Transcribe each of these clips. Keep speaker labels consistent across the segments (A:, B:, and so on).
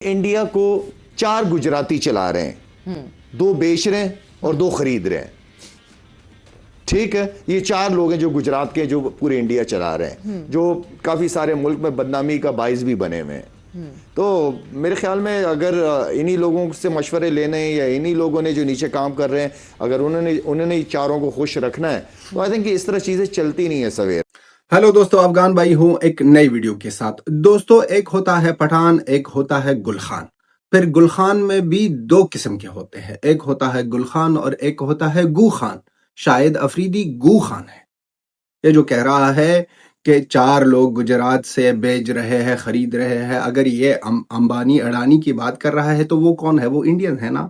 A: India کو 4 گجراتی چلا رہے ہیں، 2 بیچ رہے ہیں اور 2 خرید رہے ہیں. ٹھیک ہے، یہ 4 لوگ ہیں جو گجرات کے جو پورے انڈیا چلا رہے ہیں، جو کافی سارے ملک میں بدنامی کا باعث بھی بنے ہوئے ہیں. تو میرے خیال میں اگر انہی لوگوں سے مشورے لینے ہیں یا انہی لوگوں نے جو نیچے کام کر رہے ہیں، اگر انہوں نے 4 کو خوش رکھنا ہے تو آئی تھنک کہ اس طرح چیزیں چلتی نہیں ہے سویر.
B: ہیلو دوستو، افغان بھائی ہوں ایک نئی ویڈیو کے ساتھ. دوستو، ایک ہوتا ہے پٹھان، ایک ہوتا ہے گل خان. پھر گل خان میں بھی 2 قسم کے ہوتے ہیں، ایک ہوتا ہے گل خان اور ایک ہوتا ہے گو خان. شاید افریدی گو خان ہے یہ جو کہہ رہا ہے کہ 4 لوگ گجرات سے بیچ رہے ہیں، خرید رہے ہیں. اگر یہ امبانی اڈانی کی بات کر رہا ہے تو وہ کون ہے؟ وہ انڈین ہے نا.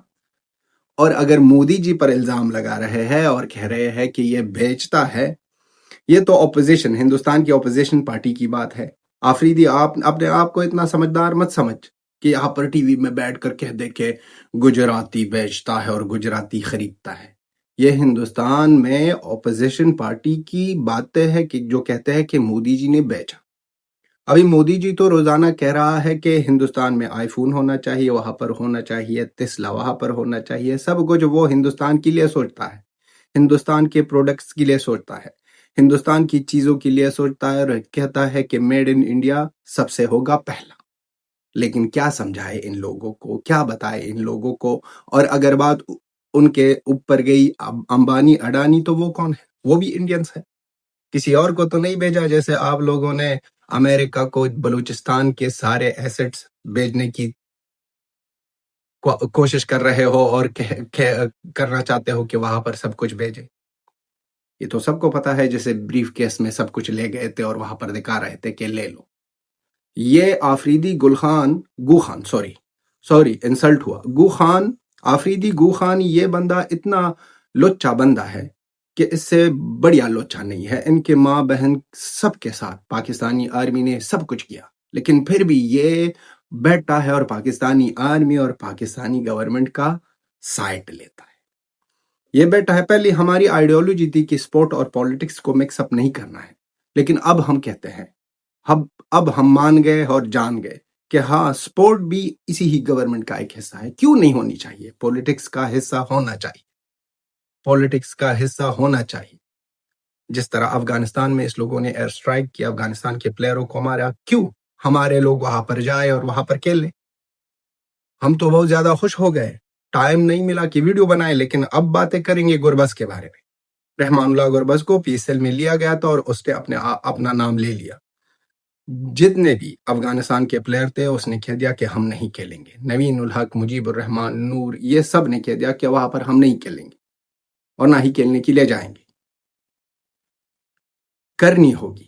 B: اور اگر مودی جی پر الزام لگا رہے ہیں اور کہہ رہے ہیں کہ یہ بیچتا ہے، یہ تو اپوزیشن، ہندوستان کی اپوزیشن پارٹی کی بات ہے. آفریدی، آپ اپنے آپ کو اتنا سمجھدار مت سمجھ کہ یہاں پر ٹی وی میں بیٹھ کر کہہ دے کہ گجراتی بیچتا ہے اور گجراتی خریدتا ہے. یہ ہندوستان میں اپوزیشن پارٹی کی باتیں ہیں کہ جو کہتے ہیں کہ مودی جی نے بیچا. ابھی مودی جی تو روزانہ کہہ رہا ہے کہ ہندوستان میں آئی فون ہونا چاہیے، وہاں پر ہونا چاہیے تسلا، وہاں پر ہونا چاہیے. سب کچھ وہ ہندوستان کے لیے سوچتا ہے، ہندوستان کے پروڈکٹس کے لیے سوچتا ہے، ہندوستان کی چیزوں کے لیے سوچتا ہے اور کہتا ہے کہ میڈ ان انڈیا سب سے ہوگا پہلا. لیکن کیا سمجھائے ان لوگوں کو، کیا بتائے ان لوگوں کو؟ اور اگر بات ان کے اوپر گئی امبانی اڈانی، تو وہ کون ہے؟ وہ بھی انڈینس ہے. کسی اور کو تو نہیں بھیجا جیسے آپ لوگوں نے امریکہ کو بلوچستان کے سارے ایسٹس بیچنے کی کوشش کر رہے ہو اور کرنا چاہتے ہو کہ وہاں پر سب کچھ بھیجے. یہ تو سب کو پتا ہے، جیسے بریف کیس میں سب کچھ لے گئے تھے اور وہاں پر دکھا رہے تھے کہ لے لو. یہ آفریدی گو خان سوری انسلٹ ہوا. گو خان، آفریدی گو خان، یہ بندہ اتنا لچا بندہ ہے کہ اس سے بڑیا لچا نہیں ہے. ان کے ماں بہن سب کے ساتھ پاکستانی آرمی نے سب کچھ کیا، لیکن پھر بھی یہ بیٹھا ہے اور پاکستانی آرمی اور پاکستانی گورنمنٹ کا سائٹ لیتا ہے. یہ بیٹا ہے. پہلی ہماری آئیڈیالوجی تھی کہ سپورٹ اور پولیٹکس کو مکس اپ نہیں کرنا ہے، لیکن اب ہم کہتے ہیں، اب ہم مان گئے اور جان گئے کہ ہاں، سپورٹ بھی اسی ہی گورنمنٹ کا ایک حصہ ہے. کیوں نہیں ہونی چاہیے؟ پولیٹکس کا حصہ ہونا چاہیے، پولیٹکس کا حصہ ہونا چاہیے. جس طرح افغانستان میں اس لوگوں نے ایئر سٹرائک کیا، افغانستان کے پلیئروں کو مارا، کیوں؟ ہمارے لوگ وہاں پر جائے اور وہاں پر کھیل لیں. ہم تو بہت زیادہ خوش ہو گئے. ٹائم نہیں ملا کہ ویڈیو بنائے، لیکن اب باتیں کریں گے گربز کے بارے میں. رحمان اللہ گربز کو پی ایس ایل میں لیا گیا تھا اور اس نے اپنا نام لے لیا. جتنے بھی افغانستان کے پلیئر تھے اس نے کہہ دیا کہ ہم نہیں کھیلیں گے. نوین الحق، مجیب الرحمان، نور، یہ سب نے کہہ دیا کہ وہاں پر ہم نہیں کھیلیں گے اور نہ ہی کھیلنے کے لیے جائیں گے. کرنی ہوگی،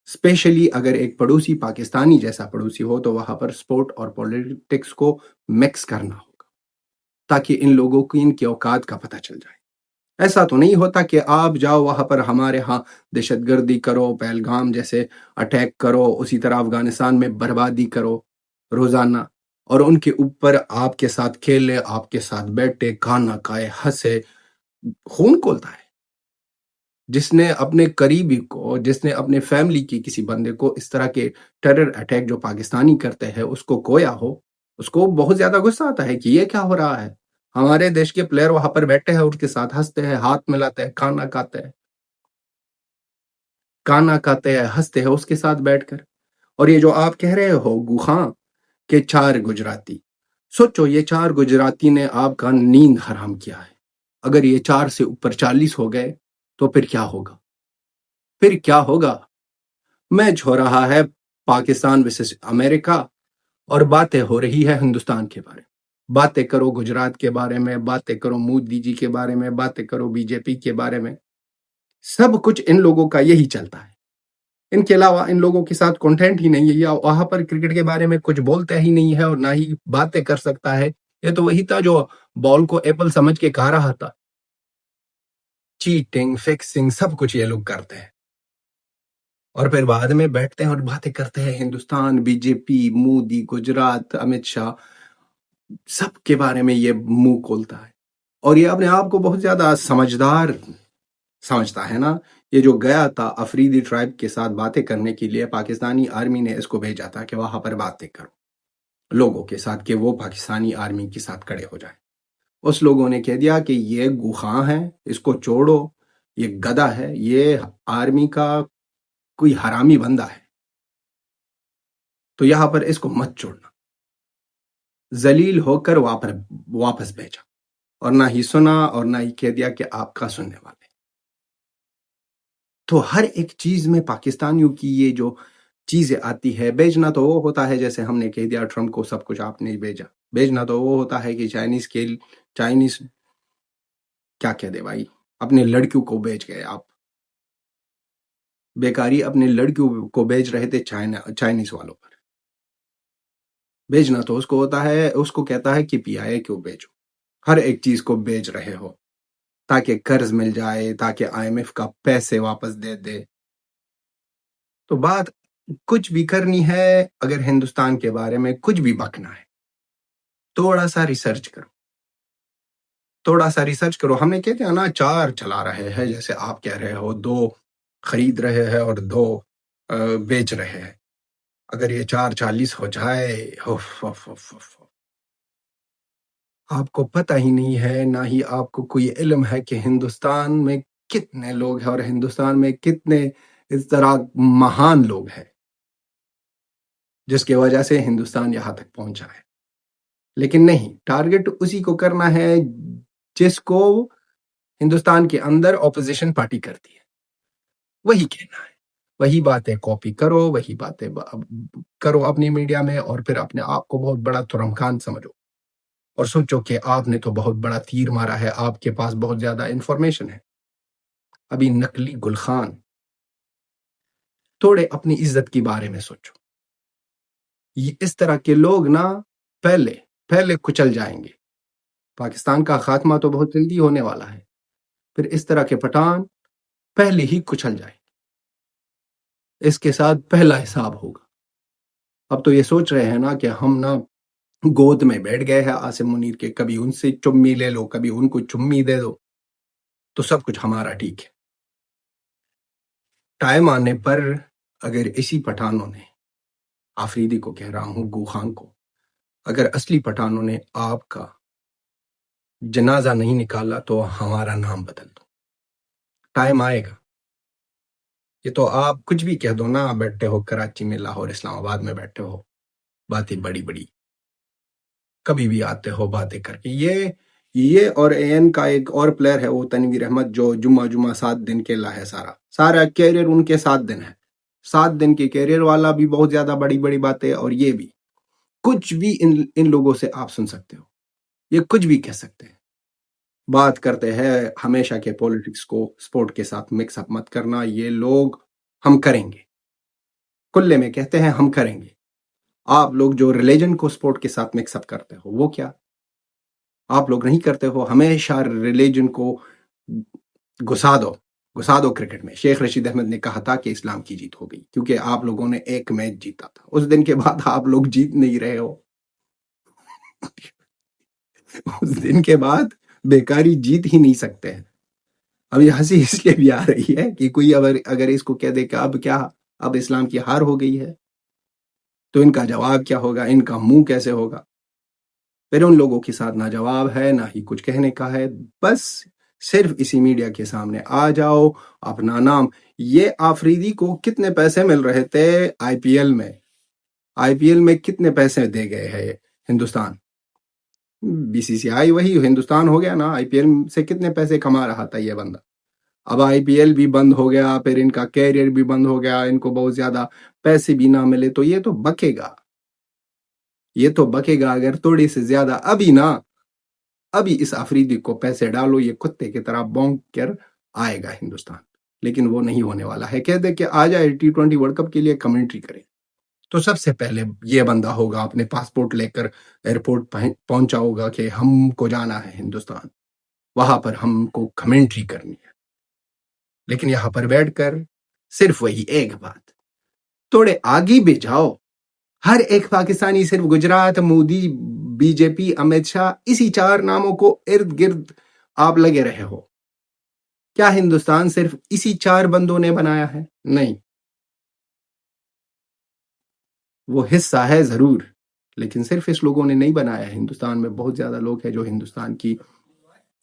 B: اسپیشلی اگر ایک پڑوسی پاکستانی جیسا پڑوسی ہو تو وہاں پر سپورٹ اور پولیٹکس کو مکس کرنا ہوگا تاکہ ان لوگوں کو ان کی اوقات کا پتہ چل جائے. ایسا تو نہیں ہوتا کہ آپ جاؤ وہاں پر ہمارے ہاں دہشت گردی کرو، پہلگام جیسے اٹیک کرو، اسی طرح افغانستان میں بربادی کرو روزانہ، اور ان کے اوپر آپ کے ساتھ کھیلے، آپ کے ساتھ بیٹھے، کھانا کھائے، ہنسے. خون کھولتا ہے. جس نے اپنے قریبی کو، جس نے اپنے فیملی کی کسی بندے کو اس طرح کے ٹیرر اٹیک جو پاکستانی کرتے ہیں اس کو کویا ہو، اس کو بہت زیادہ غصہ آتا ہے کہ یہ کیا ہو رہا ہے. ہمارے دیش کے پلیئر وہاں پر بیٹھے ہیں، ان کے ساتھ ہنستے ہیں، ہاتھ ملاتے ہیں، کھانا کھاتے ہیں، ہنستے ہیں اس کے ساتھ بیٹھ کر. اور یہ جو آپ کہہ رہے ہو گو خان کہ 4 گجراتی، سوچو یہ 4 گجراتی نے آپ کا نیند حرام کیا ہے. اگر یہ 4 سے اوپر 40 ہو گئے تو پھر کیا ہوگا؟ میچ ہو رہا ہے پاکستان ورسس امریکہ اور باتیں ہو رہی ہے ہندوستان کے بارے میں. باتیں کرو گجرات کے بارے میں، باتیں کرو مودی جی کے بارے میں، باتیں کرو بی جے پی کے بارے میں. سب کچھ ان لوگوں کا یہی چلتا ہے. ان کے علاوہ ان لوگوں کے ساتھ کنٹینٹ ہی نہیں ہے، یا وہاں پر کرکٹ کے بارے میں کچھ بولتا ہی نہیں ہے اور نہ ہی باتیں کر سکتا ہے. یہ تو وہی تھا جو بال کو ایپل سمجھ کے کھا رہا تھا. چیٹنگ، فکسنگ، سب کچھ یہ لوگ کرتے ہیں اور پھر بعد میں بیٹھتے ہیں اور باتیں کرتے ہیں ہندوستان، بی جے پی، مودی، گجرات، امت شاہ، سب کے بارے میں یہ منہ کھولتا ہے. اور یہ اپنے آپ کو بہت زیادہ سمجھدار سمجھتا ہے نا. یہ جو گیا تھا افریدی ٹرائب کے ساتھ باتیں کرنے کے لیے، پاکستانی آرمی نے اس کو بھیجا تھا کہ وہاں پر باتیں کرو. لوگوں کے ساتھ کہ وہ پاکستانی آرمی کے ساتھ کھڑے ہو جائیں. اس لوگوں نے کہہ دیا کہ یہ گوخاں ہے، اس کو چھوڑو، یہ گدھا ہے، یہ آرمی کا کوئی حرامی بندہ ہے، تو یہاں پر اس کو مت چھوڑنا. ذلیل ہو کر واپس بھیجا، اور نہ ہی سنا اور نہ ہی کہہ دیا کہ آپ کا سننے والے. تو ہر ایک چیز میں پاکستانیوں کی یہ جو چیزیں آتی ہے، بیچنا تو وہ ہوتا ہے جیسے ہم نے کہہ دیا ٹرمپ کو سب کچھ آپ نے بھیجا. بیچنا تو وہ ہوتا ہے کہ چائنیز کیا کہہ دے بھائی، اپنے لڑکیوں کو بیچ گئے آپ. بیکاری اپنے لڑکیوں کو بیچ رہے تھے چائنیز والوں پر. بیچنا تو اس کو ہوتا ہے، اس کو کہتا ہے کہ پی آئی اے کیوں بیچو. ہر ایک چیز کو بیچ رہے ہو تاکہ قرض مل جائے، تاکہ آئی ایم ایف کا پیسے واپس دے دے. تو بات کچھ بھی کرنی ہے، اگر ہندوستان کے بارے میں کچھ بھی بکنا ہے، تھوڑا سا ریسرچ کرو، تھوڑا سا ریسرچ کرو. ہم نے کہتے ہیں نا 4 چلا رہے ہیں، جیسے آپ کہہ رہے ہو 2 خرید رہے ہیں اور 2 بیچ رہے ہیں. اگر یہ 440 ہو جائے، آپ کو پتہ ہی نہیں ہے، نہ ہی آپ کو کوئی علم ہے کہ ہندوستان میں کتنے لوگ ہیں اور ہندوستان میں کتنے اس طرح مہان لوگ ہیں جس کی وجہ سے ہندوستان یہاں تک پہنچا ہے. لیکن نہیں، ٹارگٹ اسی کو کرنا ہے جس کو ہندوستان کے اندر اپوزیشن پارٹی کرتی ہے. وہی کہنا ہے، وہی باتیں کاپی کرو، وہی باتیں کرو اپنی میڈیا میں، اور پھر اپنے آپ کو بہت بڑا ترم خان سمجھو اور سوچو کہ آپ نے تو بہت بڑا تیر مارا ہے، آپ کے پاس بہت زیادہ انفارمیشن ہے. ابھی نقلی گلخان. تھوڑے اپنی عزت کے بارے میں سوچو. یہ اس طرح کے لوگ نا پہلے کچل جائیں گے. پاکستان کا خاتمہ تو بہت جلدی ہونے والا ہے، پھر اس طرح کے پٹھان پہلے ہی کچل جائیں گے. اس کے ساتھ پہلا حساب ہوگا. اب تو یہ سوچ رہے ہیں نا کہ ہم نا گود میں بیٹھ گئے ہیں عاصم منیر کے، کبھی ان سے چمی لے لو، کبھی ان کو چمی دے دو، تو سب کچھ ہمارا ٹھیک ہے. ٹائم آنے پر اگر اسی پٹھانوں نے، آفریدی کو کہہ رہا ہوں، گوخان کو، اگر اصلی پٹھانوں نے آپ کا جنازہ نہیں نکالا تو ہمارا نام بدل دو. ٹائم آئے گا. یہ تو آپ کچھ بھی کہہ دو نا، بیٹھے ہو کراچی میں، لاہور، اسلام آباد میں بیٹھے ہو، باتیں بڑی بڑی، کبھی بھی آتے ہو باتیں کر کے. یہ اور این کا ایک اور پلیئر ہے، وہ تنویر احمد، جو جمعہ 7 دن کے لا ہے. سارا کیریئر ان کے 7 دن ہے. 7 دن کے کیریئر والا بھی بہت زیادہ بڑی بڑی باتیں، اور یہ بھی کچھ بھی ان لوگوں سے آپ سن سکتے ہو. یہ کچھ بھی کہہ سکتے ہیں. بات کرتے ہیں ہمیشہ کے پولیٹکس کو سپورٹ کے ساتھ مکس اپ مت کرنا. یہ لوگ ہم کریں گے، کلے میں کہتے ہیں ہم کریں گے. آپ لوگ جو ریلیجن کو سپورٹ کے ساتھ مکس اپ کرتے ہو، وہ کیا آپ لوگ نہیں کرتے ہو. ہمیشہ ریلیجن کو گھسا دو کرکٹ میں. شیخ رشید احمد نے کہا تھا کہ اسلام کی جیت ہو گئی، کیونکہ آپ لوگوں نے ایک میچ جیتا تھا. اس دن کے بعد آپ لوگ جیت نہیں رہے ہو. اس دن کے بعد بیکاری جیت ہی نہیں سکتے ہیں. اب یہ ہنسی اس لیے بھی آ رہی ہے کہ کوئی اگر اس کو کہہ دے کہ اب اسلام کی ہار ہو گئی ہے، تو ان کا جواب کیا ہوگا، ان کا منہ کیسے ہوگا. پھر ان لوگوں کے ساتھ نہ جواب ہے، نہ ہی کچھ کہنے کا ہے. بس صرف اسی میڈیا کے سامنے آ جاؤ، اپنا نام. یہ آفریدی کو کتنے پیسے مل رہے تھے آئی پی ایل میں کتنے پیسے دے گئے ہیں ہندوستان. بی سی سی آئی وہی ہندوستان ہو گیا نا. آئی پی ایل سے کتنے پیسے کما رہا تھا یہ بندہ. اب آئی پی ایل بھی بند ہو گیا، پھر ان کا کیریئر بھی بند ہو گیا، ان کو بہت زیادہ پیسے بھی نہ ملے، تو یہ تو بکے گا اگر تھوڑی سے زیادہ. ابھی اس آفریدی کو پیسے ڈالو، یہ کتے کی طرح بونک کر آئے گا ہندوستان. لیکن وہ نہیں ہونے والا ہے. کہہ دے کہ آ جائے T20 ورلڈ کپ کے لیے کمنٹری کرے، تو سب سے پہلے یہ بندہ ہوگا اپنے پاسپورٹ لے کر ایئرپورٹ پہنچا ہوگا کہ ہم کو جانا ہے ہندوستان، وہاں پر ہم کو کمنٹری کرنی ہے. لیکن یہاں پر بیٹھ کر صرف وہی ایک بات. تھوڑے آگے بھی جاؤ. ہر ایک پاکستانی صرف گجرات، مودی، بی جے پی، امت شاہ، اسی 4 ناموں کو ارد گرد آپ لگے رہے ہو. کیا ہندوستان صرف اسی 4 بندوں نے بنایا ہے؟ نہیں، وہ حصہ ہے ضرور، لیکن صرف اس لوگوں نے نہیں بنایا. ہندوستان میں بہت زیادہ لوگ ہیں جو ہندوستان کی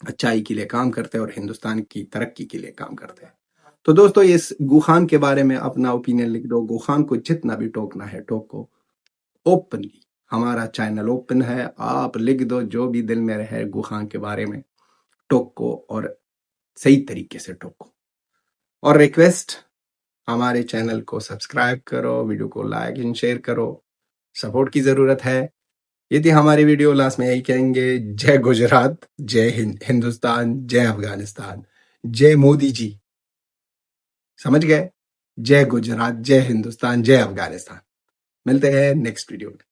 B: اچھائی کے لیے کام کرتے ہیں اور ہندوستان کی ترقی کے لیے کام کرتے ہیں. تو دوستو اس گوخان کے بارے میں اپنا اوپینین لکھ دو. گوخان کو جتنا بھی ٹوکنا ہے ٹوکو اوپنلی. ہمارا چینل اوپن ہے, آپ لکھ دو جو بھی دل میں رہے گوخان کے بارے میں, ٹوکو اور صحیح طریقے سے ٹوکو. اور ریکویسٹ, ہمارے چینل کو سبسکرائب کرو, ویڈیو کو لائک اینڈ شیئر کرو, سپورٹ کی ضرورت ہے. یہ تھی ہماری ویڈیو. لاسٹ میں یہی کہیں گے, جے گجرات, جے ہندوستان, جے افغانستان, جے مودی جی. سمجھ گئے؟ جے گجرات, جے ہندوستان, جے افغانستان. ملتے ہیں نیکسٹ ویڈیو میں.